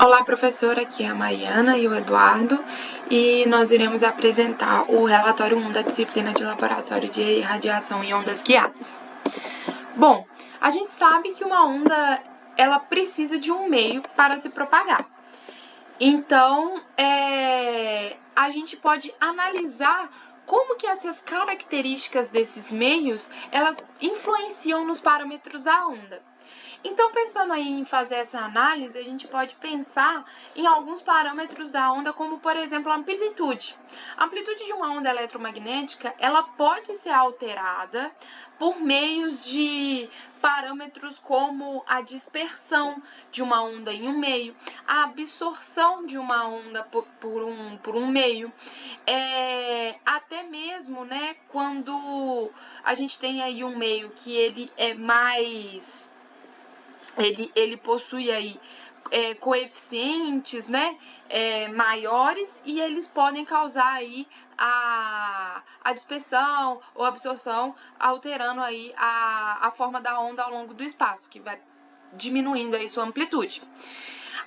Olá, professora, aqui é a Mariana e o Eduardo, e nós iremos apresentar o relatório 1 da disciplina de Laboratório de Radiação e Ondas Guiadas. Bom, a gente sabe que uma onda ela precisa de um meio para se propagar. Então, a gente pode analisar como que essas características desses meios, elas influenciam nos parâmetros da onda. Então, pensando aí em fazer essa análise, a gente pode pensar em alguns parâmetros da onda, como, por exemplo, a amplitude. A amplitude de uma onda eletromagnética, ela pode ser alterada por meios de parâmetros como a dispersão de uma onda em um meio, a absorção de uma onda por um meio, até mesmo, né, quando a gente tem aí um meio que ele é mais... Ele possui aí coeficientes, né, maiores, e eles podem causar aí a dispersão ou absorção, alterando aí a forma da onda ao longo do espaço, que vai diminuindo aí sua amplitude.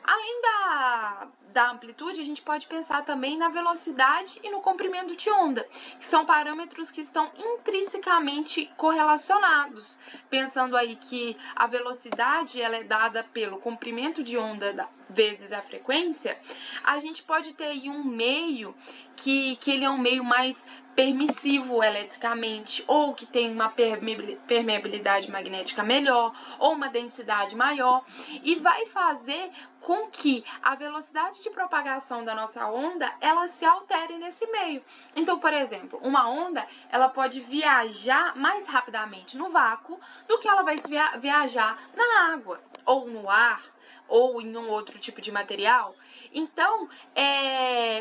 Além da amplitude, a gente pode pensar também na velocidade e no comprimento de onda, que são parâmetros que estão intrinsecamente correlacionados. Pensando aí que a velocidade ela é dada pelo comprimento de onda vezes a frequência, a gente pode ter aí um meio que ele é um meio mais permissivo eletricamente, ou que tem uma permeabilidade magnética melhor, ou uma densidade maior, e vai fazer com que a velocidade de propagação da nossa onda, ela se altere nesse meio. Então, por exemplo, uma onda, ela pode viajar mais rapidamente no vácuo do que ela vai viajar na água, ou no ar, ou em um outro tipo de material. Então,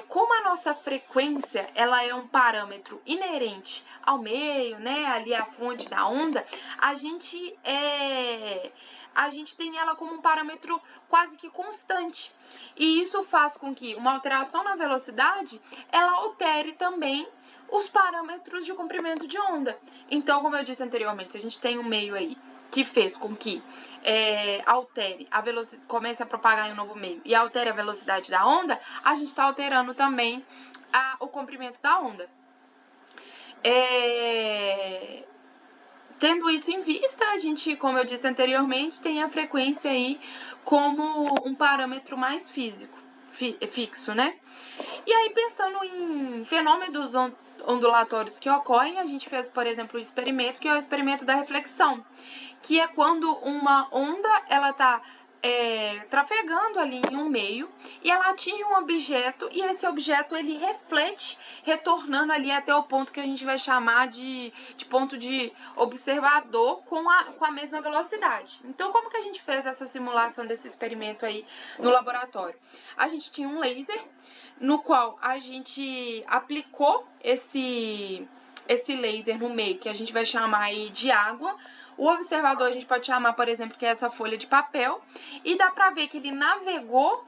como a nossa frequência ela é um parâmetro inerente ao meio, né, ali a fonte da onda, a gente tem ela como um parâmetro quase que constante. E isso faz com que uma alteração na velocidade, ela altere também os parâmetros de comprimento de onda. Então, como eu disse anteriormente, se a gente tem um meio aí que fez com que altere a velocidade, comece a propagar em um novo meio e altere a velocidade da onda, a gente está alterando também o comprimento da onda. Tendo isso em vista, a gente, como eu disse anteriormente, tem a frequência aí como um parâmetro mais fixo, né? E aí, pensando em fenômenos ondulatórios que ocorrem, a gente fez, por exemplo, o experimento, que é o experimento da reflexão, que é quando uma onda, ela está trafegando ali em um meio, e ela atinge um objeto, e esse objeto, ele reflete, retornando ali até o ponto que a gente vai chamar de ponto de observador com a mesma velocidade. Então, como que a gente fez essa simulação desse experimento aí no laboratório? A gente tinha um laser, no qual a gente aplicou esse laser no meio, que a gente vai chamar aí de água. O observador a gente pode chamar, por exemplo, que é essa folha de papel, e dá para ver que ele navegou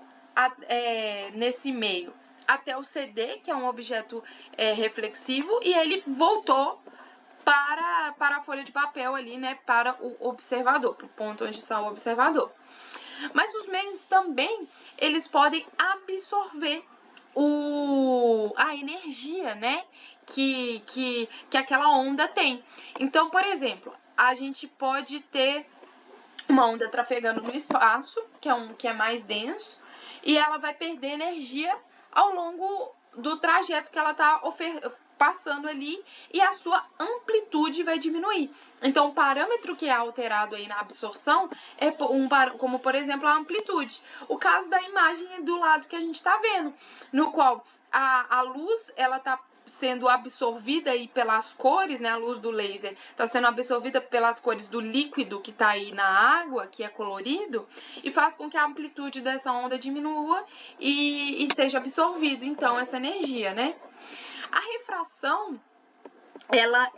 nesse meio até o CD, que é um objeto reflexivo, e ele voltou para a folha de papel ali, né, para o observador, para o ponto onde está o observador. Mas os meios também, eles podem absorver a energia, né, que aquela onda tem. Então, por exemplo, a gente pode ter uma onda trafegando no espaço, que é mais denso, e ela vai perder energia ao longo do trajeto que ela está passando ali, e a sua amplitude vai diminuir. Então, o parâmetro que é alterado aí na absorção é como, por exemplo, a amplitude. O caso da imagem é do lado que a gente está vendo, no qual a luz, ela está sendo absorvida aí pelas cores, né? A luz do laser está sendo absorvida pelas cores do líquido que está aí na água, que é colorido, e faz com que a amplitude dessa onda diminua e seja absorvido, então, essa energia, né? A refração, ela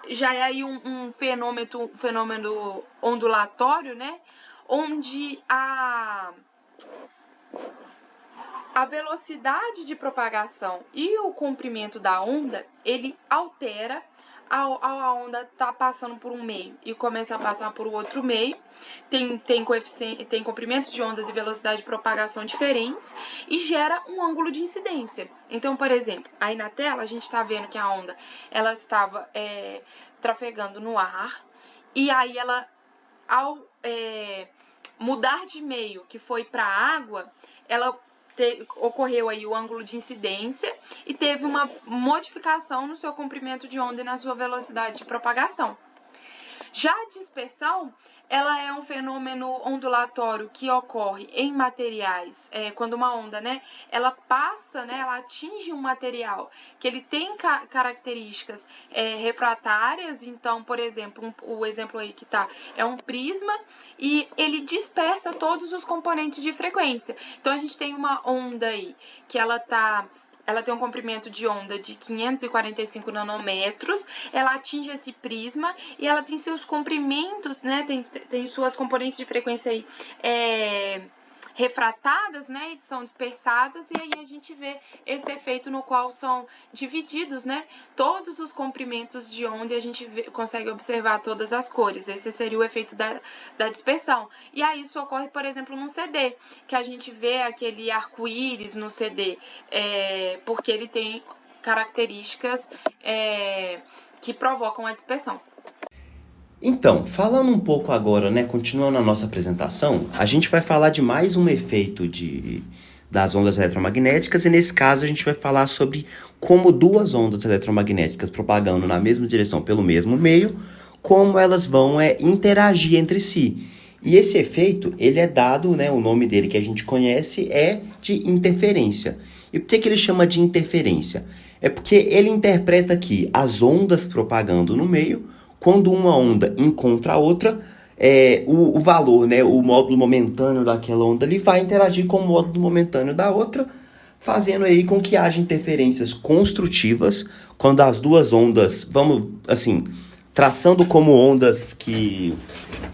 já é aí um fenômeno ondulatório, né? Onde a velocidade de propagação e o comprimento da onda, ele altera a onda tá passando por um meio e começa a passar por outro meio, tem comprimentos de ondas e velocidade de propagação diferentes e gera um ângulo de incidência. Então, por exemplo, aí na tela a gente está vendo que a onda ela estava trafegando no ar e aí ela, ao mudar de meio, que foi para a água, ela ocorreu aí o ângulo de incidência e teve uma modificação no seu comprimento de onda e na sua velocidade de propagação. Já a dispersão, ela é um fenômeno ondulatório que ocorre em materiais, quando uma onda, ela passa, ela atinge um material que ele tem características refratárias. Então, por exemplo, o exemplo aí que tá é um prisma e ele dispersa todos os componentes de frequência. Então, a gente tem uma onda aí que ela tem um comprimento de onda de 545 nanômetros, ela atinge esse prisma e ela tem seus comprimentos, tem suas componentes de frequência aí refratadas, e são dispersadas, e aí a gente vê esse efeito no qual são divididos, todos os comprimentos de onda e a gente consegue observar todas as cores. Esse seria o efeito da dispersão. E aí isso ocorre, por exemplo, num CD, que a gente vê aquele arco-íris no CD, porque ele tem características que provocam a dispersão. Então, falando um pouco agora, continuando a nossa apresentação, a gente vai falar de mais um efeito das ondas eletromagnéticas, e nesse caso a gente vai falar sobre como duas ondas eletromagnéticas propagando na mesma direção pelo mesmo meio, como elas vão interagir entre si. E esse efeito, ele é dado, o nome dele que a gente conhece é de interferência. E por que ele chama de interferência? É porque ele interpreta que as ondas propagando no meio, quando uma onda encontra a outra, o valor, o módulo momentâneo daquela onda ali vai interagir com o módulo momentâneo da outra, fazendo aí com que haja interferências construtivas, quando as duas ondas, traçando como ondas que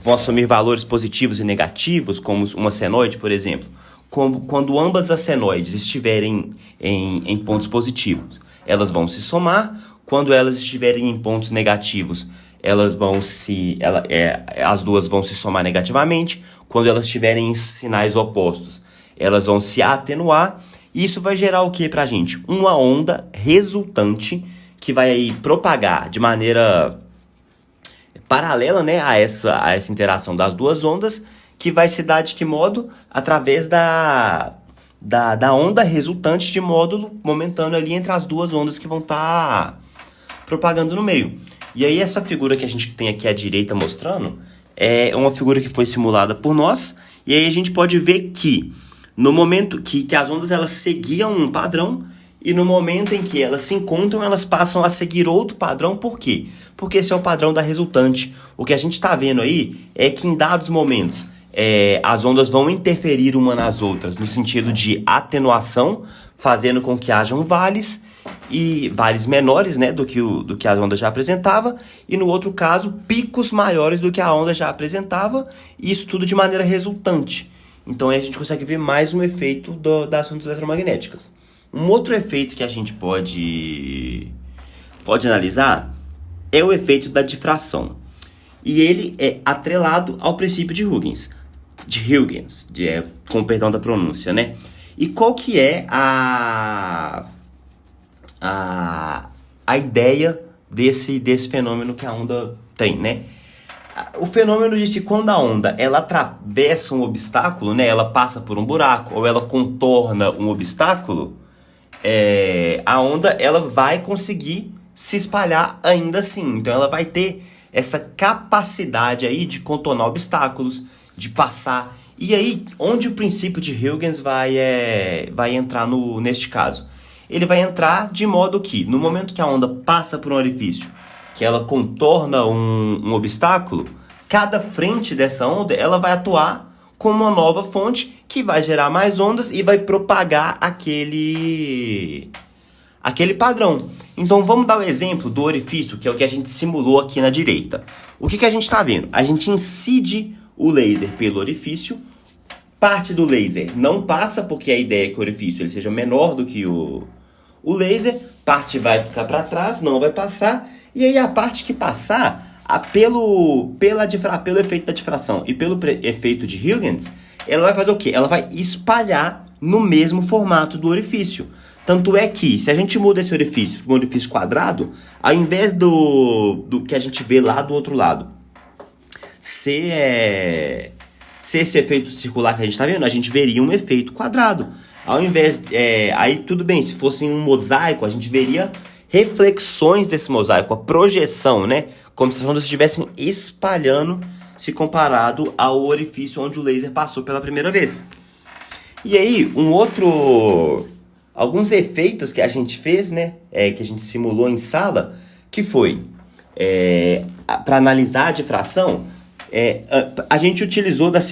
vão assumir valores positivos e negativos, como uma senoide, por exemplo, quando ambas as senoides estiverem em pontos positivos, elas vão se somar. Quando elas estiverem em pontos negativos, as duas vão se somar negativamente. Quando elas estiverem em sinais opostos, elas vão se atenuar. E isso vai gerar o que pra gente? Uma onda resultante que vai aí propagar de maneira paralela, a essa interação das duas ondas, que vai se dar de que modo? Através da onda resultante de módulo momentâneo ali entre as duas ondas que vão estar propagando no meio. E aí essa figura que a gente tem aqui à direita mostrando é uma figura que foi simulada por nós, e aí a gente pode ver que no momento que as ondas elas seguiam um padrão, e no momento em que elas se encontram, elas passam a seguir outro padrão. Por quê? Porque esse é o padrão da resultante. O que a gente está vendo aí é que em dados momentos as ondas vão interferir uma nas outras no sentido de atenuação, fazendo com que hajam vales e vales menores, do que a onda já apresentava, e no outro caso picos maiores do que a onda já apresentava, e isso tudo de maneira resultante. Então aí a gente consegue ver mais um efeito das ondas eletromagnéticas. Um outro efeito que a gente pode analisar é o efeito da difração. E ele é atrelado ao princípio de Huygens, com perdão da pronúncia, E qual que é a ideia desse fenômeno que a onda tem, O fenômeno diz que quando a onda ela atravessa um obstáculo, ela passa por um buraco ou ela contorna um obstáculo, a onda ela vai conseguir se espalhar ainda assim. Então ela vai ter essa capacidade aí de contornar obstáculos, de passar. E aí, onde o princípio de Huygens vai entrar neste caso? Ele vai entrar de modo que, no momento que a onda passa por um orifício, que ela contorna um obstáculo, cada frente dessa onda ela vai atuar como uma nova fonte que vai gerar mais ondas e vai propagar aquele padrão. Então vamos dar o exemplo do orifício, que é o que a gente simulou aqui na direita. O que a gente está vendo? A gente incide o laser pelo orifício, parte do laser não passa, porque a ideia é que o orifício ele seja menor do que o laser, parte vai ficar para trás, não vai passar, E aí a parte que passar pelo efeito da difração e pelo efeito de Huygens, ela vai fazer o quê? Ela vai espalhar no mesmo formato do orifício. Tanto é que, se a gente muda esse orifício para um orifício quadrado, ao invés do que a gente vê lá do outro lado ser esse efeito circular que a gente está vendo, a gente veria um efeito quadrado. Ao invés... aí tudo bem, se fosse um mosaico, a gente veria reflexões desse mosaico, a projeção, né? Como se as ondas estivessem espalhando se comparado ao orifício onde o laser passou pela primeira vez. E aí, alguns efeitos que a gente fez, né? Que a gente simulou em sala, que foi, para analisar a difração, a gente utilizou as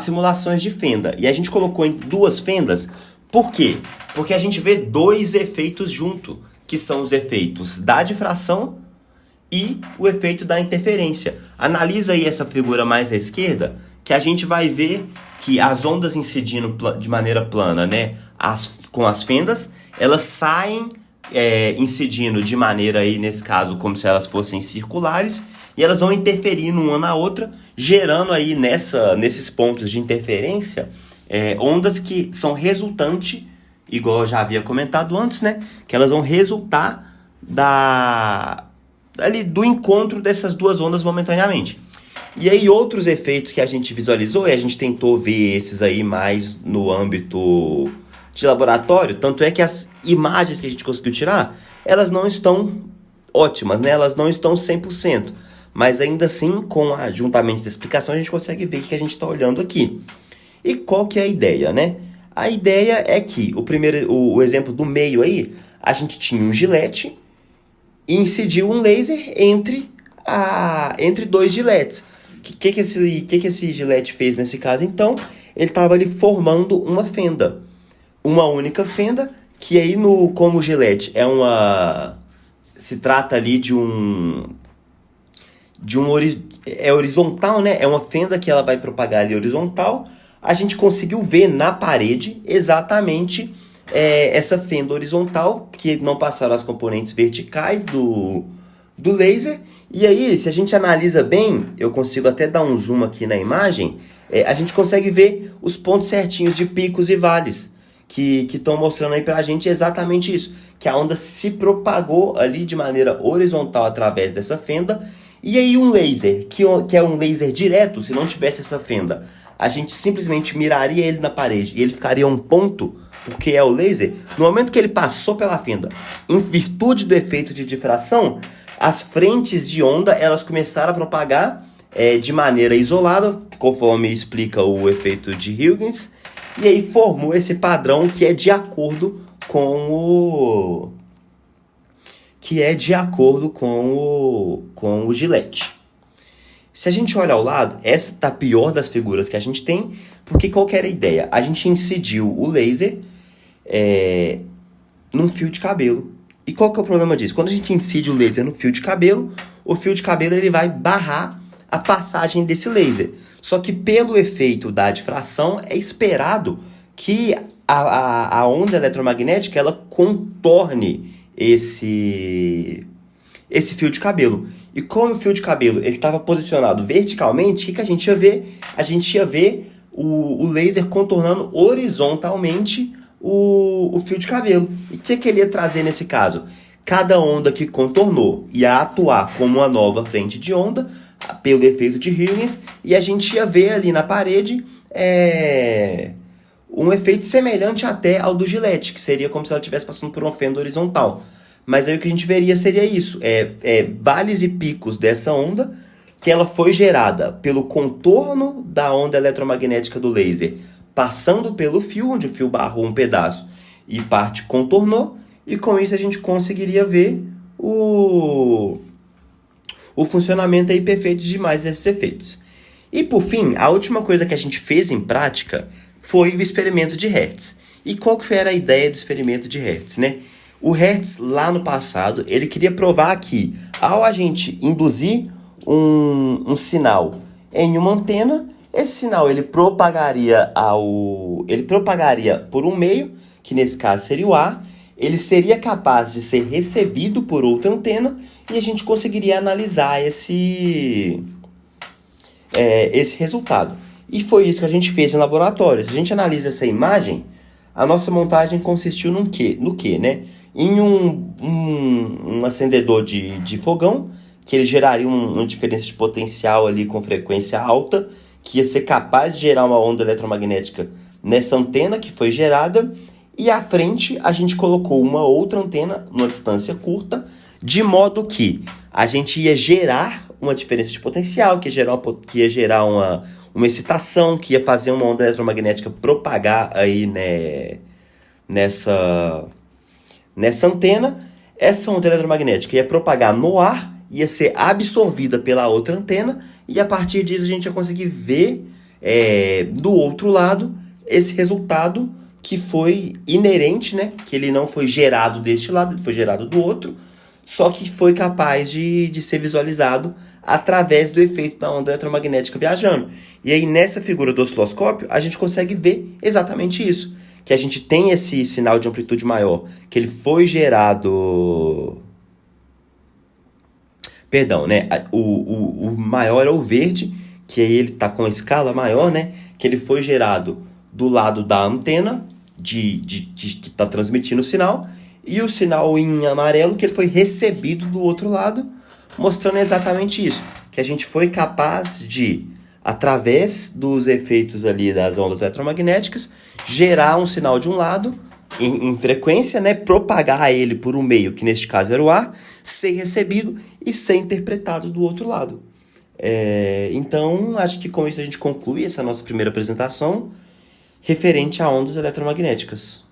simulações de fenda. E a gente colocou em 2 fendas. Por quê? Porque a gente vê 2 efeitos junto, que são os efeitos da difração e o efeito da interferência. Analisa aí essa figura mais à esquerda, que a gente vai ver que as ondas incidindo de maneira plana, né, com as fendas, elas saem incidindo de maneira, aí, nesse caso, como se elas fossem circulares, e elas vão interferindo uma na outra, gerando aí nesses pontos de interferência ondas que são resultante, igual eu já havia comentado antes, né, que elas vão resultar do encontro dessas 2 ondas momentaneamente. E aí outros efeitos que a gente visualizou, e a gente tentou ver esses aí mais no âmbito de laboratório, tanto é que as imagens que a gente conseguiu tirar, elas não estão ótimas, né? Elas não estão 100%, mas ainda assim, com o ajuntamento da explicação, a gente consegue ver o que a gente está olhando aqui. E qual que é a ideia, né? A ideia é que, o exemplo do meio aí, a gente tinha um gilete e incidiu um laser entre 2 giletes. O que esse gilete fez nesse caso? Então, ele estava ali formando uma fenda. Uma única fenda, que aí, como o gilete se trata ali de horizontal, né? É uma fenda que ela vai propagar ali horizontal. A gente conseguiu ver na parede exatamente essa fenda horizontal, que não passaram as componentes verticais do laser. E aí, se a gente analisa bem, eu consigo até dar um zoom aqui na imagem, a gente consegue ver os pontos certinhos de picos e vales, que estão mostrando aí pra gente exatamente isso, que a onda se propagou ali de maneira horizontal através dessa fenda. E aí um laser, que é um laser direto, se não tivesse essa fenda, a gente simplesmente miraria ele na parede e ele ficaria um ponto, porque é o laser. No momento que ele passou pela fenda, em virtude do efeito de difração, as frentes de onda elas começaram a propagar de maneira isolada, conforme explica o efeito de Huygens, e aí formou esse padrão que é de acordo com o gilete. Se a gente olhar ao lado, essa tá a pior das figuras que a gente tem, porque qual que era a ideia? A gente incidiu o laser num fio de cabelo. E qual que é o problema disso? Quando a gente incide o laser no fio de cabelo, o fio de cabelo ele vai barrar a passagem desse laser. Só que pelo efeito da difração, é esperado que a onda eletromagnética ela contorne esse fio de cabelo. E como o fio de cabelo estava posicionado verticalmente, o que a gente ia ver? A gente ia ver o laser contornando horizontalmente o fio de cabelo. E o que ele ia trazer nesse caso? Cada onda que contornou ia atuar como uma nova frente de onda pelo efeito de Huygens, e a gente ia ver ali na parede um efeito semelhante até ao do gilete, que seria como se ela estivesse passando por uma fenda horizontal. Mas aí o que a gente veria seria isso, vales e picos dessa onda, que ela foi gerada pelo contorno da onda eletromagnética do laser, passando pelo fio, onde o fio barrou um pedaço e parte contornou, e com isso a gente conseguiria ver o funcionamento aí perfeito de mais esses efeitos. E por fim, a última coisa que a gente fez em prática foi o experimento de Hertz. E qual que era a ideia do experimento de Hertz, né? O Hertz, lá no passado, ele queria provar que, ao a gente induzir um sinal em uma antena, esse sinal ele propagaria por um meio, que nesse caso seria o ar, ele seria capaz de ser recebido por outra antena e a gente conseguiria analisar esse resultado. E foi isso que a gente fez em laboratório. Se a gente analisa essa imagem, a nossa montagem consistiu no quê, né? Em um acendedor de fogão, que ele geraria uma diferença de potencial ali com frequência alta, que ia ser capaz de gerar uma onda eletromagnética nessa antena que foi gerada, e à frente a gente colocou uma outra antena numa distância curta, de modo que a gente ia gerar uma diferença de potencial, que ia gerar uma excitação, que ia fazer uma onda eletromagnética propagar aí, né, nessa antena. Essa onda eletromagnética ia propagar no ar, ia ser absorvida pela outra antena, e a partir disso a gente ia conseguir ver do outro lado esse resultado que foi inerente, né? Que ele não foi gerado deste lado, ele foi gerado do outro, só que foi capaz de ser visualizado através do efeito da onda eletromagnética viajando. E aí, nessa figura do osciloscópio, a gente consegue ver exatamente isso. Que a gente tem esse sinal de amplitude maior, que ele foi gerado... Perdão, né? O maior é o verde, que aí ele está com a escala maior, né? Que ele foi gerado do lado da antena, que está transmitindo o sinal, e o sinal em amarelo, que ele foi recebido do outro lado, mostrando exatamente isso, que a gente foi capaz de, através dos efeitos ali das ondas eletromagnéticas, gerar um sinal de um lado, em frequência, né, propagar ele por um meio, que neste caso era o ar, ser recebido e ser interpretado do outro lado. Então, acho que com isso a gente conclui essa nossa primeira apresentação referente a ondas eletromagnéticas.